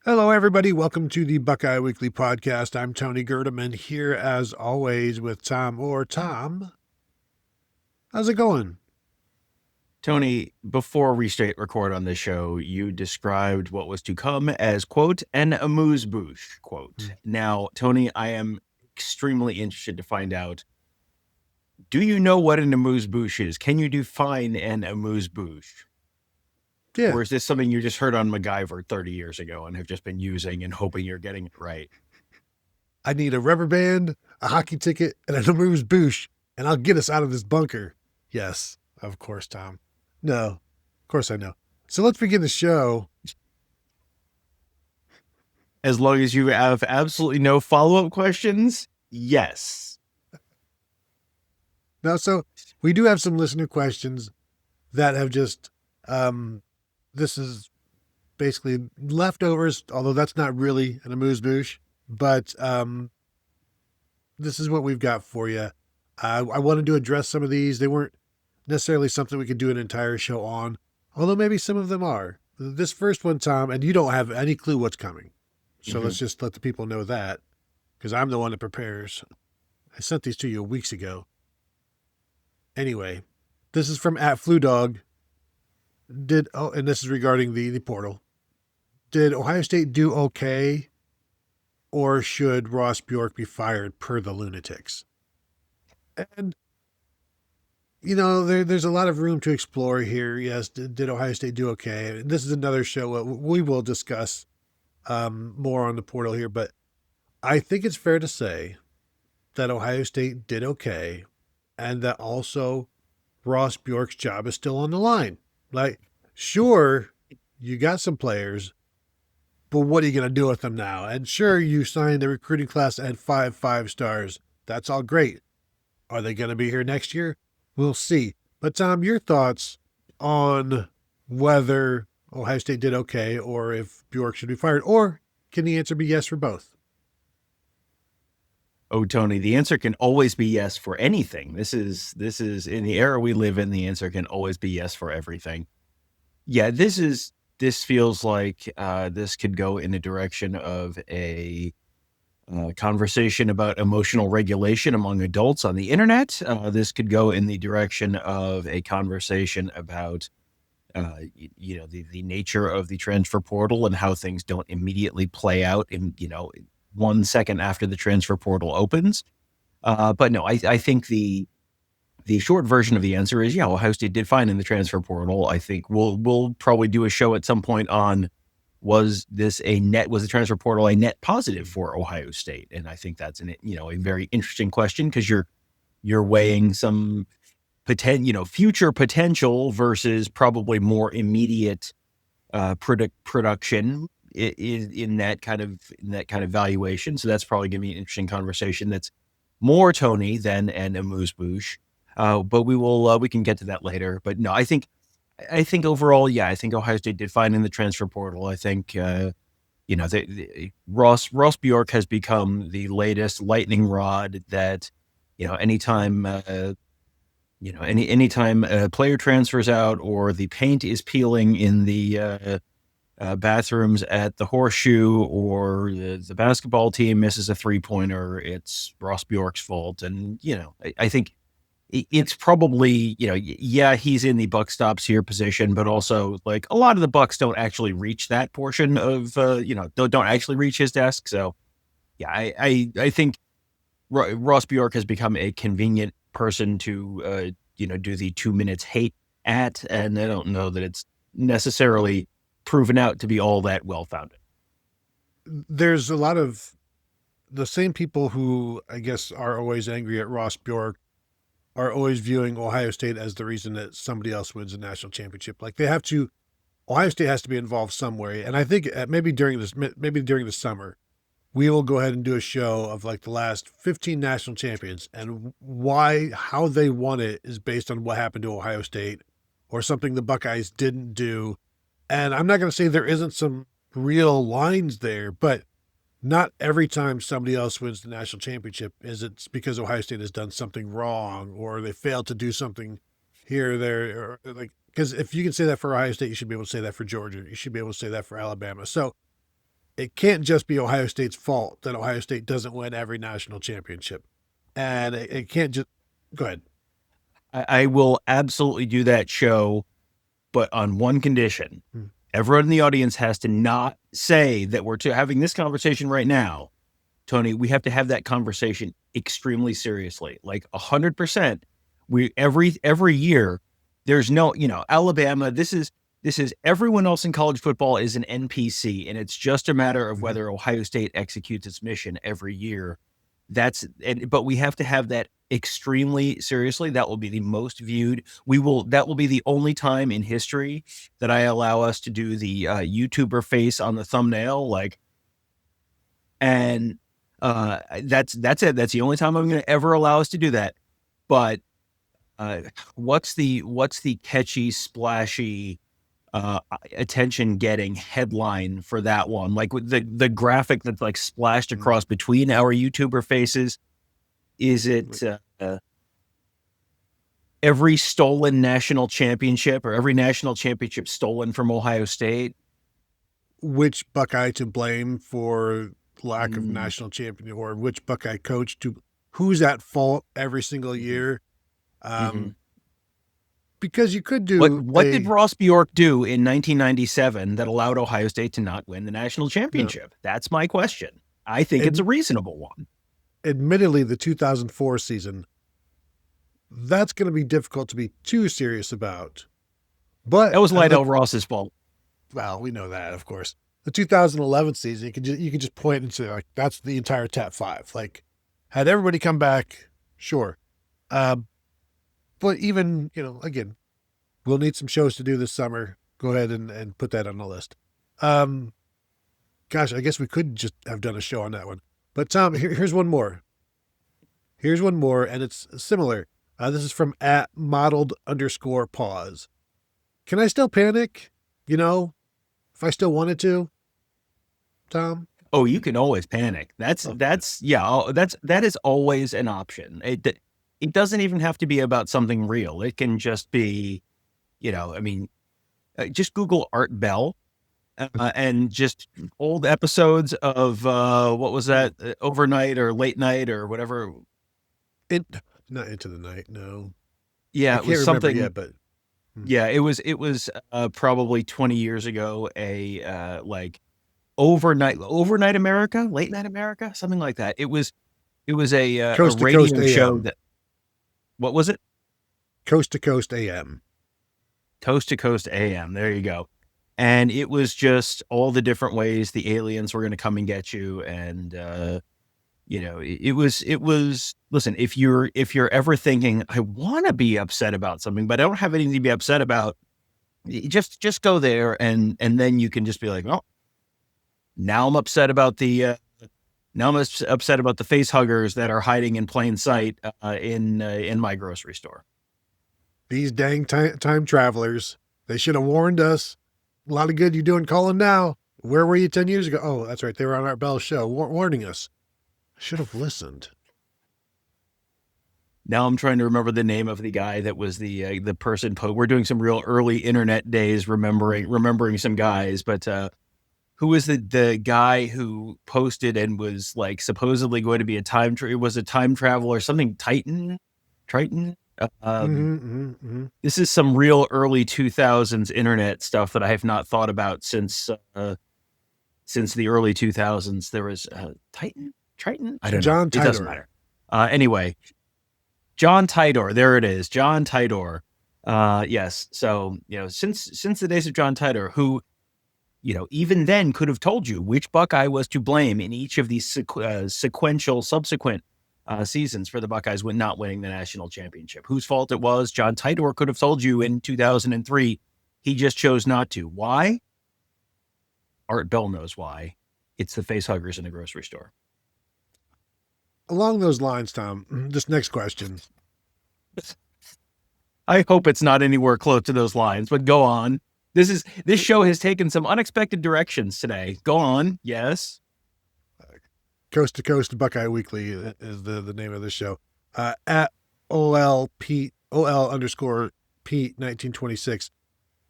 Hello, everybody. Welcome to the Buckeye Weekly Podcast. I'm Tony Gerdeman here, as always, with Tom. Tom, how's it going? Tony, before we record on this show, you described what was to come as, quote, an amuse-bouche, quote. Now, Tony, I am extremely interested to find out, do you know what an amuse-bouche is? Can you define an amuse-bouche? Yeah. Or is this something you just heard on MacGyver 30 years ago and have just been using and hoping you're getting it right? I need a rubber band, a hockey ticket, and an amuse-bouche, and I'll get us out of this bunker. Yes, of course, Tom. No, of course I know. So let's begin the show. As long as you have absolutely no follow-up questions, yes. Now, so we do have some listener questions that have just, this is basically leftovers, although that's not really an amuse-bouche, but this is what we've got for you. I wanted to address some of these. They weren't necessarily something we could do an entire show on, although maybe some of them are. This first one, Tom, and you don't have any clue what's coming. So let's just let the people know that, because I'm the one that prepares. I sent these to you weeks ago. Anyway, this is from @FluDog. And this is regarding the portal. Did Ohio State do okay, or should Ross Bjork be fired per the Lunatics? And, you know, there's a lot of room to explore here. Yes, did Ohio State do okay? This is another show. We will discuss more on the portal here, but I think it's fair to say that Ohio State did okay, and that also Ross Bjork's job is still on the line. Like, sure, you got some players, but what are you going to do with them now? And sure, you signed the recruiting class at 5 stars. That's all great. Are they going to be here next year? We'll see. But Tom, your thoughts on whether Ohio State did okay, or if Bjork should be fired, or can the answer be yes for both? Oh, Tony, the answer can always be yes for anything. This is in the era we live in, the answer can always be yes for everything. Yeah, this feels like this could go in the direction of a conversation about emotional regulation among adults on the internet. This could go in the direction of a conversation about the nature of the transfer portal and how things don't immediately play out in 1 second after the transfer portal opens. But no, I think the short version of the answer is, yeah, Ohio State did fine in the transfer portal. I think we'll probably do a show at some point on, was the transfer portal a net positive for Ohio State? And I think that's a very interesting question, because you're weighing some future potential versus probably more immediate production in that kind of valuation. So that's probably going to be an interesting conversation. That's more Tony than an amuse-bouche. But we can get to that later. But no, I think overall, yeah, I think Ohio State did fine in the transfer portal. I think, Ross Bjork has become the latest lightning rod that, anytime a player transfers out, or the paint is peeling in the bathrooms at the Horseshoe, or the basketball team misses a 3-pointer, it's Ross Bjork's fault. And, I think it's probably, yeah, he's in the buck stops here position, but also, like, a lot of the Bucks don't actually reach that portion of, don't actually reach his desk. So, yeah, I think Ross Bjork has become a convenient person to, do the 2 minutes hate at, and I don't know that it's necessarily proven out to be all that well-founded. There's a lot of the same people who, I guess, are always angry at Ross Bjork are always viewing Ohio State as the reason that somebody else wins a national championship. Like, Ohio State has to be involved some way. And I think maybe during the summer, we will go ahead and do a show of, like, the last 15 national champions, and how they won it is based on what happened to Ohio State or something the Buckeyes didn't do. And I'm not going to say there isn't some real lines there, but not every time somebody else wins the national championship it's because Ohio State has done something wrong, or they failed to do something here or there. Or, like, because if you can say that for Ohio State, you should be able to say that for Georgia. You should be able to say that for Alabama. So it can't just be Ohio State's fault that Ohio State doesn't win every national championship. And it can't just go ahead. I will absolutely do that show, but on one condition. Everyone in the audience has to not say that we're having this conversation right now. Tony, we have to have that conversation extremely seriously, like 100%. We every year, there's no, Alabama. This is everyone else in college football is an NPC, and it's just a matter of whether Ohio State executes its mission every year. But we have to have that extremely seriously. That will be the most viewed. That will be the only time in history that I allow us to do the YouTuber face on the thumbnail, and that's it. That's the only time I'm going to ever allow us to do that. But what's the catchy, splashy, attention getting headline for that one? Like with the graphic that's like splashed across between our YouTuber faces. Is it every stolen national championship, or every national championship stolen from Ohio State? Which Buckeye to blame for lack of national champion, or which Buckeye coach who's at fault every single year? Because you could do what did Ross Bjork do in 1997 that allowed Ohio State to not win the national championship? No. That's my question. I think it's a reasonable one. Admittedly, the 2004 season, that's going to be difficult to be too serious about. But that was Lydell Ross's fault. Well, we know that, of course. The 2011 season, you could just point into like that's the entire top 5. Like, had everybody come back, sure. But even, again, we'll need some shows to do this summer. Go ahead and put that on the list. Gosh, I guess we could just have done a show on that one. But Tom, here's one more. And it's similar. This is from @modeled_pause. Can I still panic? If I still wanted to, Tom? Oh, you can always panic. That is always an option. It doesn't even have to be about something real. It can just be, just Google Art Bell. And just old episodes of what was that, Overnight or Late Night or whatever. Not Into the Night, no. Yeah, it was something. Yet, but yeah, it was probably 20 years ago. Like Overnight America, Late Night America, something like that. It was a Coast to radio Coast show AM. that. What was it? Coast to Coast AM. Coast to Coast AM. There you go. And it was just all the different ways the aliens were going to come and get you. And, it was, listen, if you're ever thinking, I want to be upset about something, but I don't have anything to be upset about, just go there. And then you can just be like, oh, now I'm upset about the face huggers that are hiding in plain sight in my grocery store. These dang time travelers, they should have warned us. A lot of good you doing calling now. Where were you 10 years ago? Oh, that's right. They were on Art Bell's show warning us. I should have listened. Now I'm trying to remember the name of the guy that was the person. We're doing some real early internet days, remembering some guys. But who was the guy who posted and was like supposedly going to be a time traveler, something Triton? This is some real early 2000s internet stuff that I have not thought about since the early 2000s. There was Triton. I don't know. John Tidor. It doesn't matter. Anyway, John Tidor. There it is. John Tidor. Yes. So since the days of John Tidor, who even then could have told you which Buckeye was to blame in each of these subsequent seasons for the Buckeyes not winning the national championship. Whose fault it was, John Tidor could have told you in 2003. He just chose not to. Why? Art Bell knows why. It's the face huggers in the grocery store. Along those lines, Tom, this next question. I hope it's not anywhere close to those lines, but go on. This show has taken some unexpected directions today. Go on. Yes. Coast to Coast Buckeye Weekly is the name of the show. At OL_Pete1926.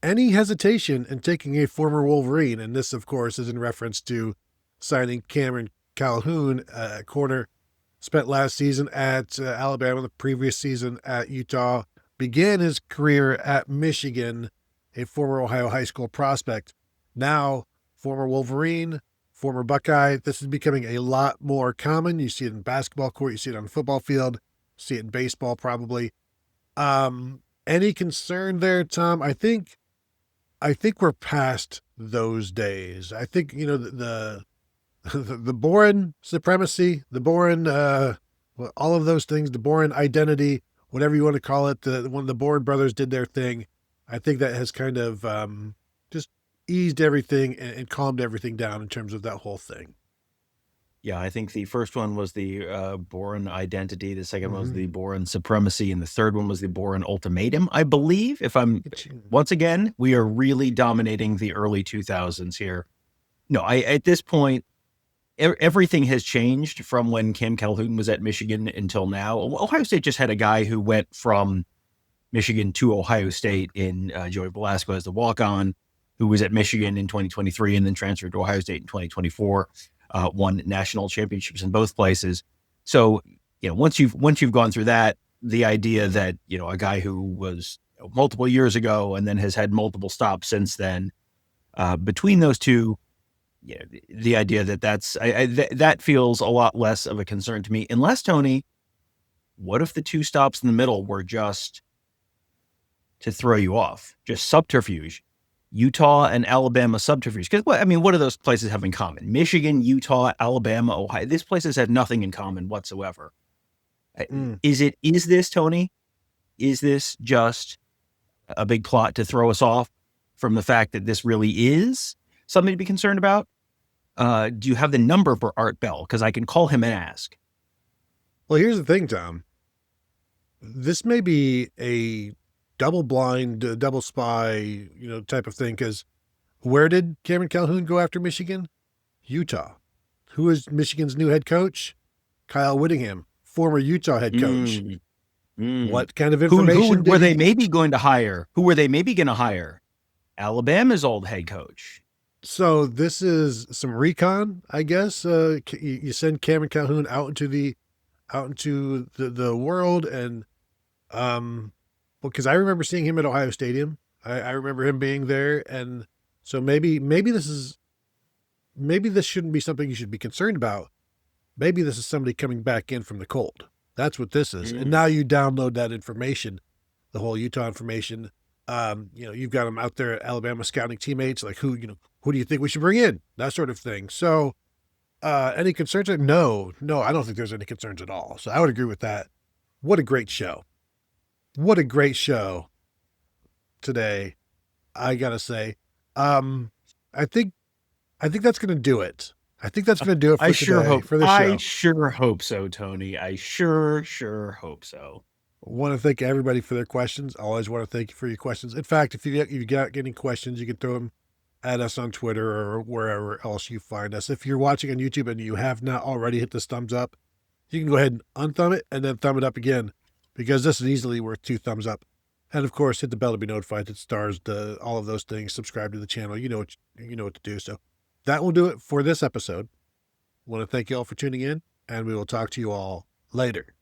Any hesitation in taking a former Wolverine, and this, of course, is in reference to signing Cameron Calhoun, corner, spent last season at Alabama, the previous season at Utah, began his career at Michigan, a former Ohio high school prospect. Now, former Wolverine, former Buckeye. This is becoming a lot more common. You see it in basketball court, you see it on the football field, see it in baseball probably. Any concern there, Tom? I think we're past those days. I think, the the Boren supremacy, the Boren, all of those things, the Boren identity, whatever you want to call it, when the Boren brothers did their thing, I think that has kind of just eased everything and calmed everything down in terms of that whole thing. Yeah, I think the first one was the Boren identity. The second one was the Boren supremacy. And the third one was the Boren ultimatum, I believe. Once again, we are really dominating the early 2000s here. No, at this point, everything has changed from when Cam Calhoun was at Michigan until now. Ohio State just had a guy who went from Michigan to Ohio State in Joey Velasco as the walk-on, who was at Michigan in 2023 and then transferred to Ohio State in 2024. Won national championships in both places. So, once you've gone through that, the idea that, a guy who was multiple years ago and then has had multiple stops since then, between those two, the idea that feels a lot less of a concern to me. Unless, Tony, what if the two stops in the middle were just to throw you off, just subterfuge? Utah and Alabama subterfuge. Because, what do those places have in common? Michigan, Utah, Alabama, Ohio. These places have nothing in common whatsoever. Is this, Tony? Is this just a big plot to throw us off from the fact that this really is something to be concerned about? Do you have the number for Art Bell? Because I can call him and ask. Well, here's the thing, Tom. This may be a double blind, double spy, type of thing. Because where did Cameron Calhoun go after Michigan? Utah. Who is Michigan's new head coach? Kyle Whittingham, former Utah head coach. What kind of information were they maybe going to hire? Who were they maybe going to hire? Alabama's old head coach. So this is some recon, I guess. You send Cameron Calhoun out into the world, and because I remember seeing him at Ohio Stadium. I remember him being there, and so maybe this shouldn't be something you should be concerned about. Maybe this is somebody coming back in from the cold. That's what this is. And now you download that information, the whole Utah information. You've got them out there at Alabama scouting teammates, like who do you think we should bring in? That sort of thing. So any concerns? No, I don't think there's any concerns at all. So I would agree with that. What a great show. What a great show today, I gotta say. I think that's going to do it. I think that's going to do it for today, for the show. I sure hope so, Tony. I sure hope so. Want to thank everybody for their questions. I always want to thank you for your questions. In fact, if you get any questions, you can throw them at us on Twitter or wherever else you find us. If you're watching on YouTube and you have not already hit this thumbs up, you can go ahead and unthumb it and then thumb it up again, because this is easily worth 2 thumbs up. And of course, hit the bell to be notified. It stars all of those things. Subscribe to the channel. You know what to do. So that will do it for this episode. I want to thank you all for tuning in, and we will talk to you all later.